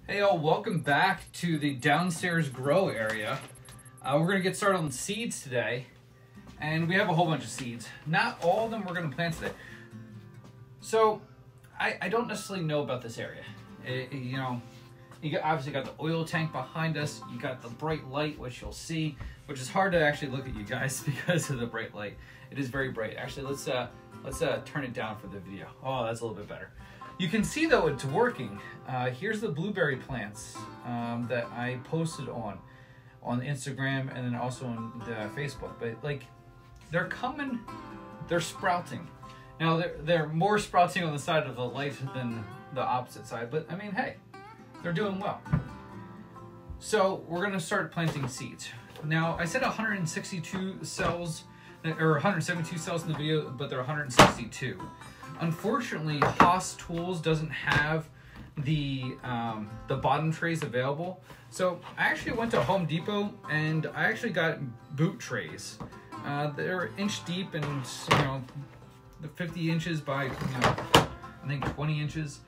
Hey all, welcome back to the downstairs grow area. We're going to get started on seeds today, and we have a whole bunch of seeds. Not all of them we're going to plant today. So, I don't necessarily know about this area. You obviously got the oil tank behind us, you got the bright light, which you'll see, which is hard to actually look at you guys because of the bright light. It is very bright. Actually, let's turn it down for the video. Oh, that's a little bit better. You can see though it's working. Here's the blueberry plants that I posted on Instagram and then also on Facebook. But like, they're coming, they're sprouting. Now they're more sprouting on the side of the light than the opposite side, but I mean, hey, they're doing well. So we're gonna start planting seeds. Now I said 162 cells, or 172 cells in the video, but they're 162. Unfortunately, Haas Tools doesn't have the bottom trays available. So I actually went to Home Depot and I actually got boot trays. They're inch deep and 50 inches by I think 20 inches,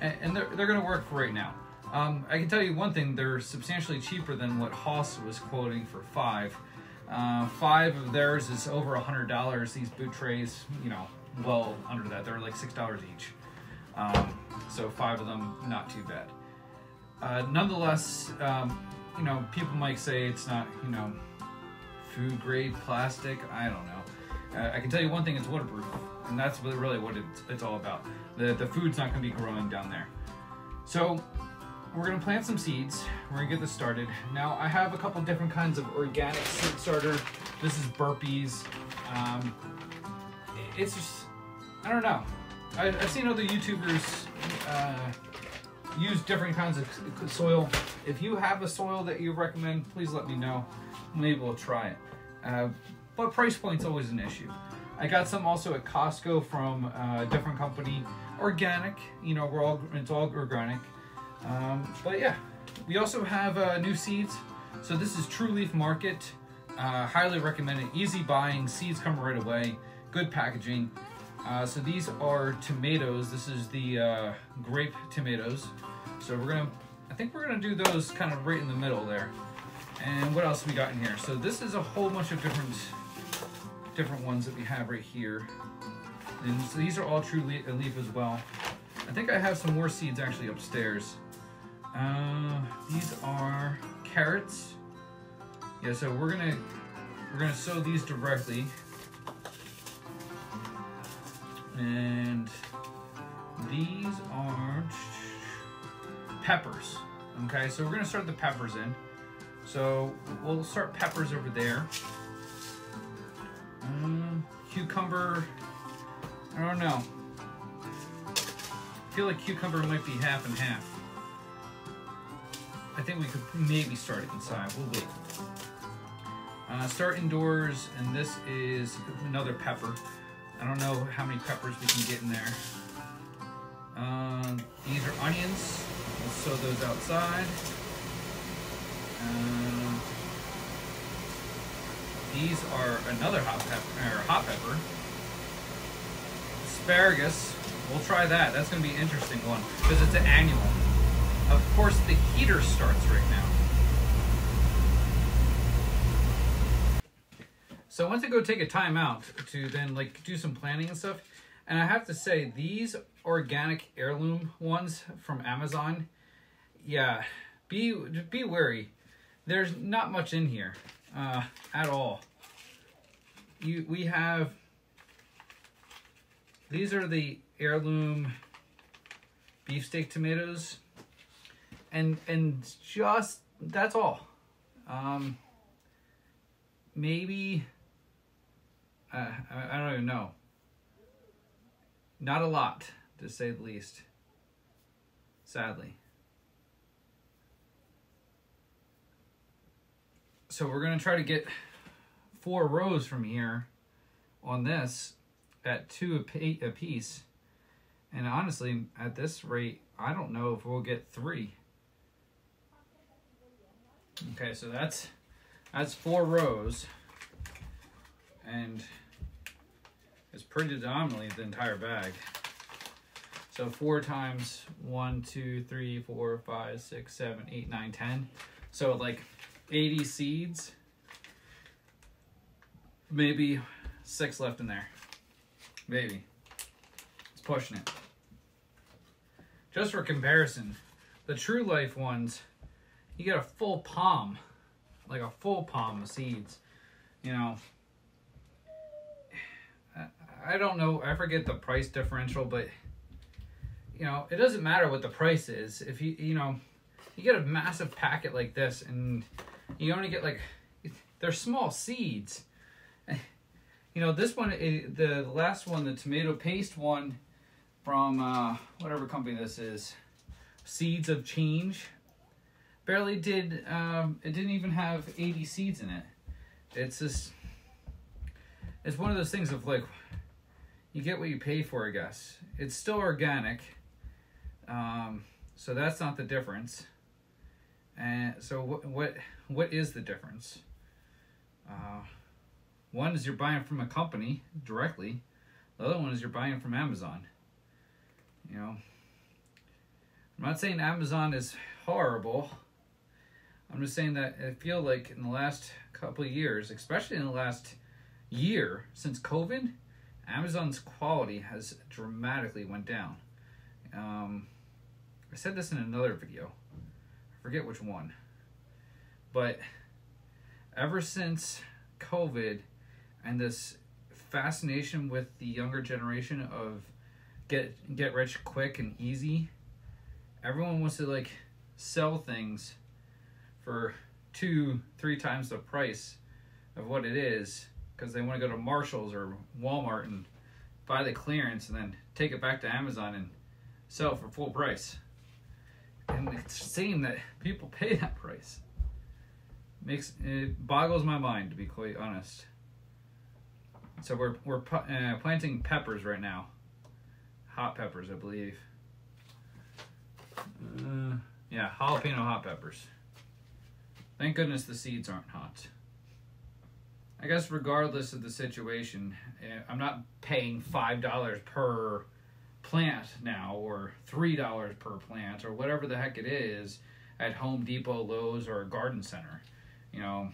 and they're going to work for right now. I can tell you one thing: they're substantially cheaper than what Haas was quoting for 5. 5 of theirs is over $100. These boot trays, well under that. They're like $6 each. So 5 of them, not too bad. Nonetheless, people might say it's not, food grade plastic. I don't know. I can tell you one thing: it's waterproof, and that's really what it's all about. The food's not going to be growing down there. So we're going to plant some seeds. We're going to get this started. Now I have a couple different kinds of organic seed starter. This is Burpees. It's just, I don't know. I've seen other YouTubers use different kinds of soil. If you have a soil that you recommend, please let me know. Maybe we'll try it. But price point's always an issue. I got some also at Costco from a different company. Organic, it's all organic. But yeah, we also have new seeds. So this is True Leaf Market. Highly recommend it. Easy buying, seeds come right away. Good packaging. So these are tomatoes. This is the grape tomatoes. So I think we're gonna do those kind of right in the middle there. And what else we got in here? So this is a whole bunch of different ones that we have right here. And so these are all True Leaf as well. I think I have some more seeds actually upstairs. These are carrots. Yeah, so we're gonna sow these directly. And these are peppers. Okay, so we're gonna start the peppers in. So we'll start peppers over there. Cucumber, I don't know. I feel like cucumber might be half and half. I think we could maybe start it inside. We'll wait. Start indoors, and this is another pepper. I don't know how many peppers we can get in there. These are onions. We'll sow those outside. These are another hot pepper. Asparagus. We'll try that. That's going to be an interesting one because it's an annual. Of course, the heater starts right now. So I went to go take a time out to then do some planning and stuff. And I have to say, these organic heirloom ones from Amazon, yeah, be wary. There's not much in here at all. We have, these are the heirloom beefsteak tomatoes. And just, that's all. Maybe, I don't even know. Not a lot, to say the least. Sadly. So we're going to try to get 4 rows from here on this at 2 a piece. And honestly, at this rate, I don't know if we'll get 3. Okay, so that's 4 rows, and it's pretty dominantly the entire bag. So 4 times 1, 2, 3, 4, 5, 6, 7, 8, 9, 10. So like 80 seeds. Maybe 6 left in there. Maybe. It's pushing it. Just for comparison, the True Life ones, you get a full palm. Like a full palm of seeds. You know, I don't know, I forget the price differential, but you know, it doesn't matter what the price is. If you know, you get a massive packet like this and you only get like, they're small seeds. You know, this one, the last one, the tomato paste one from whatever company this is, Seeds of Change, barely did, it didn't even have 80 seeds in it. It's just, it's one of those things of like, you get what you pay for, I guess. It's still organic, so that's not the difference. And so what is the difference? One is you're buying from a company directly. The other one is you're buying from Amazon. You know, I'm not saying Amazon is horrible. I'm just saying that I feel like in the last couple of years, especially in the last year since COVID, Amazon's quality has dramatically went down. I said this in another video. I forget which one. But ever since COVID and this fascination with the younger generation of get rich quick and easy, everyone wants to like sell things for 2-3 times the price of what it is, because they want to go to Marshall's or Walmart and buy the clearance and then take it back to Amazon and sell it for full price. And it's a shame that people pay that price. It boggles my mind, to be quite honest. So we're planting peppers right now, hot peppers, I believe. Yeah, jalapeno hot peppers. Thank goodness the seeds aren't hot. I guess regardless of the situation, I'm not paying $5 per plant now, or $3 per plant, or whatever the heck it is at Home Depot, Lowe's, or a garden center. You know,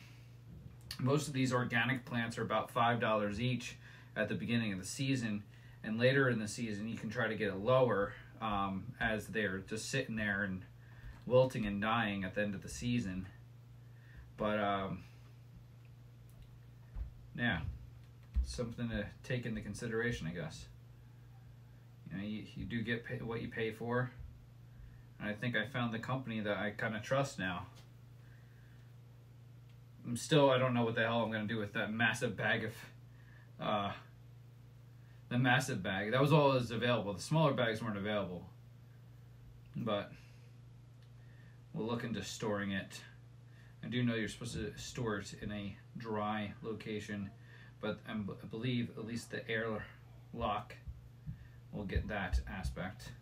most of these organic plants are about $5 each at the beginning of the season, and later in the season you can try to get it lower as they're just sitting there and wilting and dying at the end of the season. But yeah, something to take into consideration, I guess. You know, you do get what you pay for, and I think I found the company that I kind of trust now. I don't know what the hell I'm going to do with that massive bag of, the massive bag. That was all that was available. The smaller bags weren't available. But we'll look into storing it. I do know you're supposed to store it in a dry location, but I believe at least the airlock will get that aspect.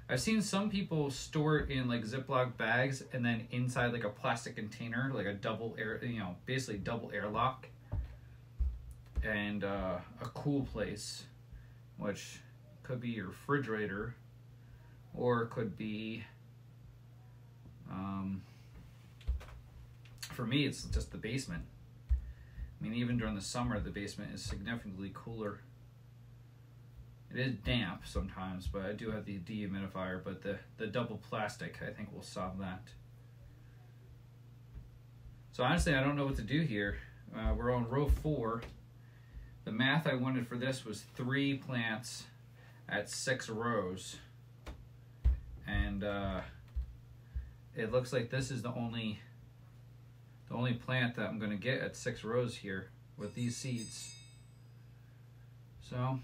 I've seen some people store it in like Ziploc bags and then inside like a plastic container, like a double air, you know, basically double airlock, and a cool place, which could be your refrigerator, or it could be, for me, it's just the basement. I mean, even during the summer, the basement is significantly cooler. It is damp sometimes, but I do have the dehumidifier, but the double plastic, I think, will solve that. So honestly, I don't know what to do here. We're on row 4. The math I wanted for this was 3 plants at 6 rows. And it looks like this is the only plant that I'm going to get at 6 rows here with these seeds. So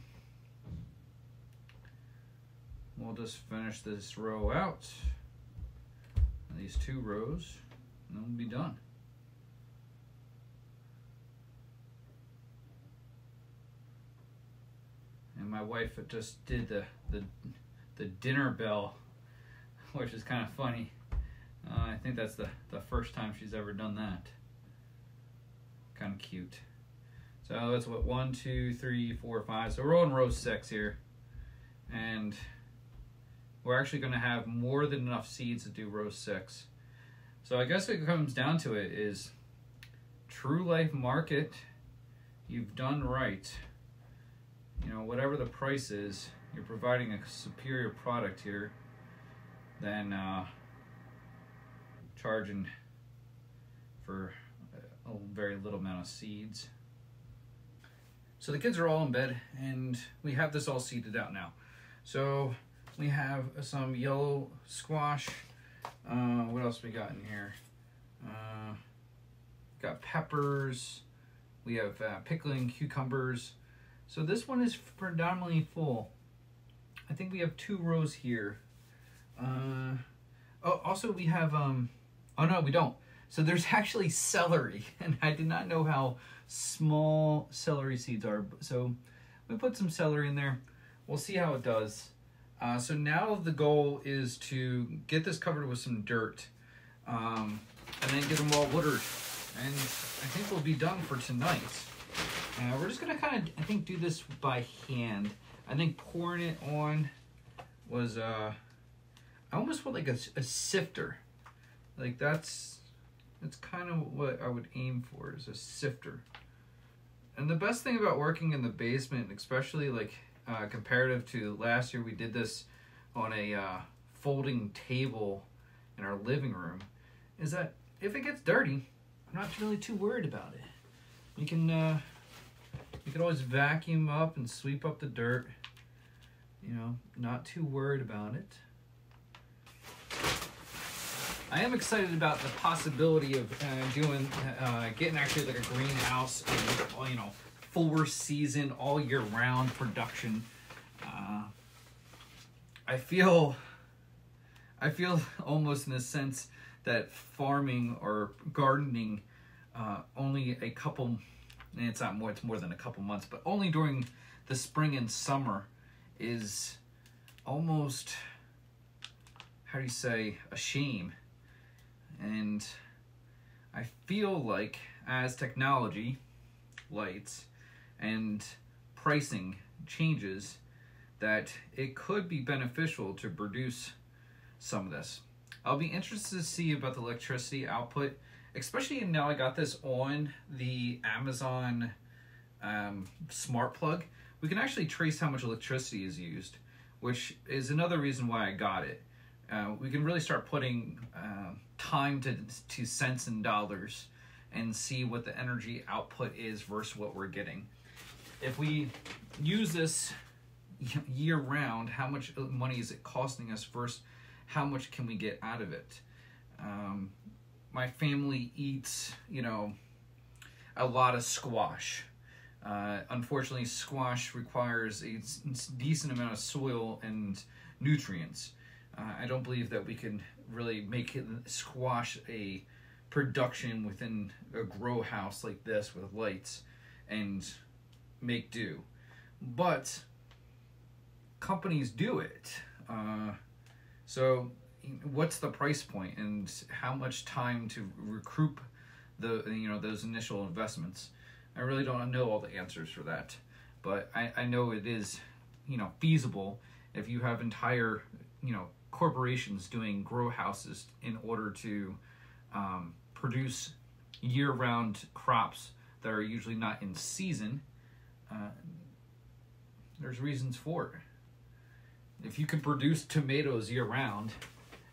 we'll just finish this row out, these 2 rows, and then we'll be done. And my wife just did the dinner bell, which is kind of funny. I think that's the first time she's ever done that. Kind of cute. So that's what, 1, 2, 3, 4, 5. So we're on row 6 here, and we're actually going to have more than enough seeds to do row 6. So I guess what it comes down to it is true life market, you've done right. You know, whatever the price is, you're providing a superior product here than charging for a very little amount of seeds. So the kids are all in bed and we have this all seeded out now. So we have some yellow squash. What else we got in here? Got peppers. We have pickling cucumbers. So this one is predominantly full. I think we have 2 rows here. Oh, also we have, oh no, we don't. So there's actually celery, and I did not know how small celery seeds are. So we put some celery in there. We'll see how it does. So now the goal is to get this covered with some dirt, and then get them all watered. And I think we'll be done for tonight. We're just gonna kind of, I think, do this by hand. I think pouring it on was, I almost felt like a sifter. Like that's kind of what I would aim for, is a sifter. And the best thing about working in the basement, especially like comparative to last year, we did this on a folding table in our living room, is that if it gets dirty, I'm not really too worried about it. You can always vacuum up and sweep up the dirt. You know, not too worried about it. I am excited about the possibility of getting actually like a greenhouse and, you know, 4 season all year round production. I feel almost in a sense that farming or gardening only a couple, and it's more than a couple months, but only during the spring and summer is almost, how do you say, a shame. And I feel like as technology, lights, and pricing changes, that it could be beneficial to produce some of this. I'll be interested to see about the electricity output, especially now I got this on the Amazon smart plug. We can actually trace how much electricity is used, which is another reason why I got it. We can really start putting time to cents and dollars and see what the energy output is versus what we're getting. If we use this year round, how much money is it costing us versus how much can we get out of it? My family eats, you know, a lot of squash. Unfortunately, squash requires a decent amount of soil and nutrients. I don't believe that we can really make squash a production within a grow house like this with lights and make do. But companies do it. So what's the price point and how much time to recoup those initial investments? I really don't know all the answers for that, but I know it is, feasible if you have entire, corporations doing grow houses in order to produce year-round crops that are usually not in season. There's reasons for it. If you can produce tomatoes year-round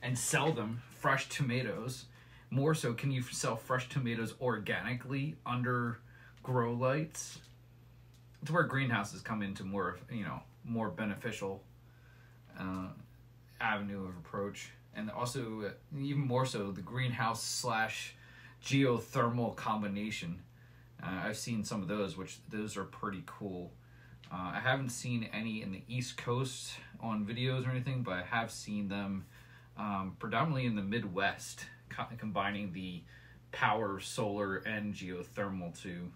and sell them, fresh tomatoes, more so can you sell fresh tomatoes organically under grow lights? It's where greenhouses come into more beneficial avenue of approach. And also, even more so, the greenhouse / geothermal combination. I've seen some of those, those are pretty cool. I haven't seen any in the East Coast on videos or anything, but I have seen them predominantly in the Midwest, combining the power, solar, and geothermal to,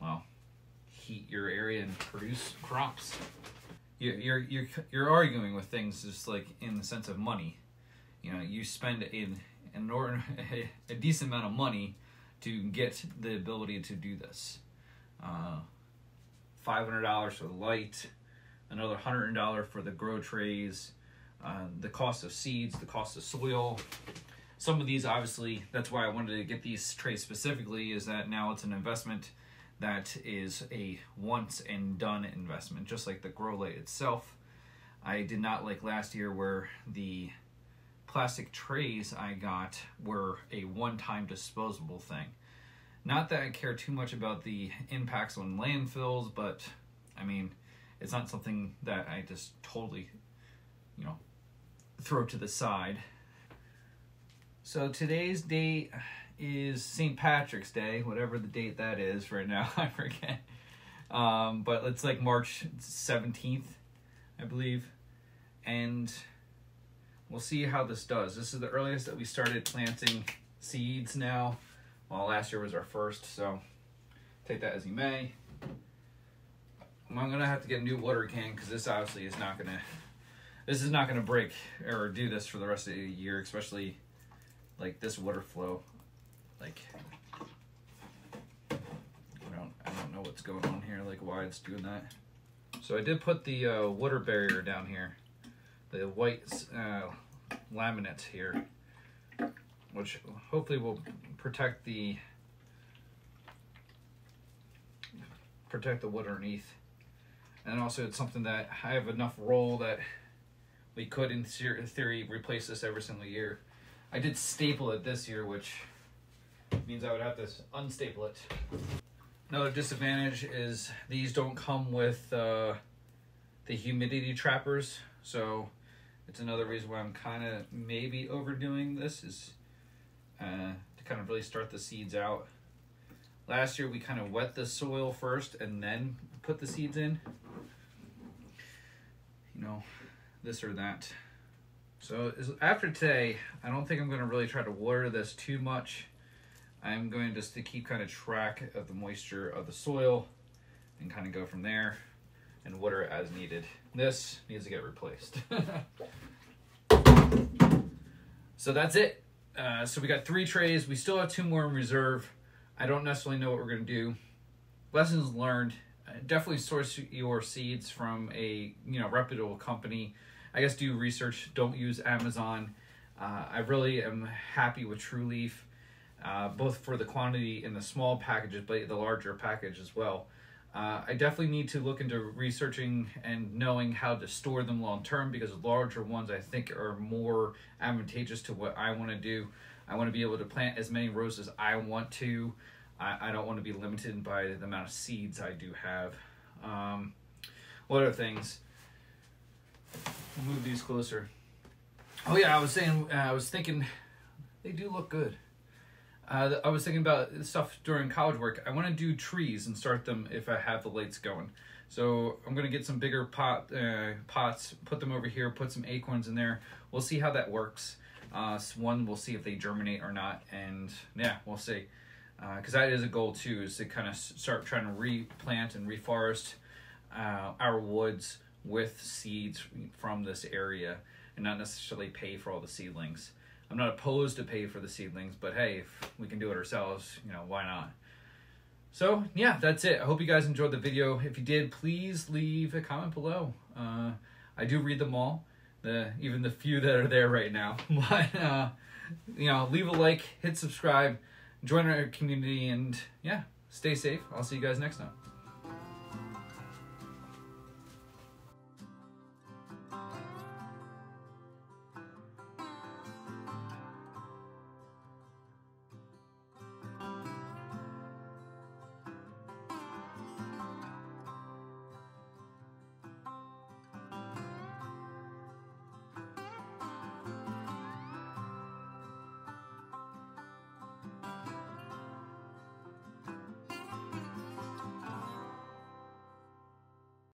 well, heat your area and produce crops. You're arguing with things just like in the sense of money. You spend a decent amount of money to get the ability to do this. $500 for the light, another $100 for the grow trays, the cost of seeds, the cost of soil. Some of these, obviously, that's why I wanted to get these trays specifically, is that now it's an investment that is a once and done investment, just like the grow light itself. I did not like last year where the plastic trays I got were a one-time disposable thing. Not that I care too much about the impacts on landfills, but I mean, it's not something that I just totally, you know, throw to the side. So today's date is St. Patrick's Day, whatever the date that is right now, I forget. But it's like March 17th, I believe. And we'll see how this does. This is the earliest that we started planting seeds now. Well, last year was our first, so take that as you may. I'm gonna have to get a new water can because this obviously is not gonna break or do this for the rest of the year, especially like this water flow. Like I don't know what's going on here, like why it's doing that. So I did put the water barrier down here, the white laminate here, which hopefully will protect the wood underneath. And also it's something that I have enough roll that we could in theory replace this every single year. I did staple it this year, which means I would have to unstaple it. Another disadvantage is these don't come with the humidity trappers, so it's another reason why I'm kind of maybe overdoing this, is to kind of really start the seeds out. Last year we kind of wet the soil first and then put the seeds in. You know, this or that. So after today, I don't think I'm going to really try to water this too much. I'm going just to keep kind of track of the moisture of the soil and kind of go from there and water it as needed. This needs to get replaced. So that's it. So we got 3 trays. We still have 2 more in reserve. I don't necessarily know what we're going to do. Lessons learned. Definitely source your seeds from a reputable company. I guess do research. Don't use Amazon. I really am happy with True Leaf, both for the quantity in the small packages, but the larger package as well. I definitely need to look into researching and knowing how to store them long term, because the larger ones I think are more advantageous to what I want to do. I want to be able to plant as many rows as I want to. I don't want to be limited by the amount of seeds I do have. What other things? We'll move these closer. Oh yeah, I was thinking, they do look good. I was thinking about stuff during college work. I want to do trees and start them if I have the lights going. So I'm going to get some bigger pots, put them over here, put some acorns in there. We'll see how that works. One, we'll see if they germinate or not. And yeah, we'll see. Because that is a goal too, is to kind of start trying to replant and reforest our woods with seeds from this area and not necessarily pay for all the seedlings. I'm not opposed to pay for the seedlings, but hey, if we can do it ourselves, why not? So yeah, that's it. I hope you guys enjoyed the video. If you did, please leave a comment below. I do read them all, even the few that are there right now. But leave a like, hit subscribe, join our community, and yeah, stay safe. I'll see you guys next time.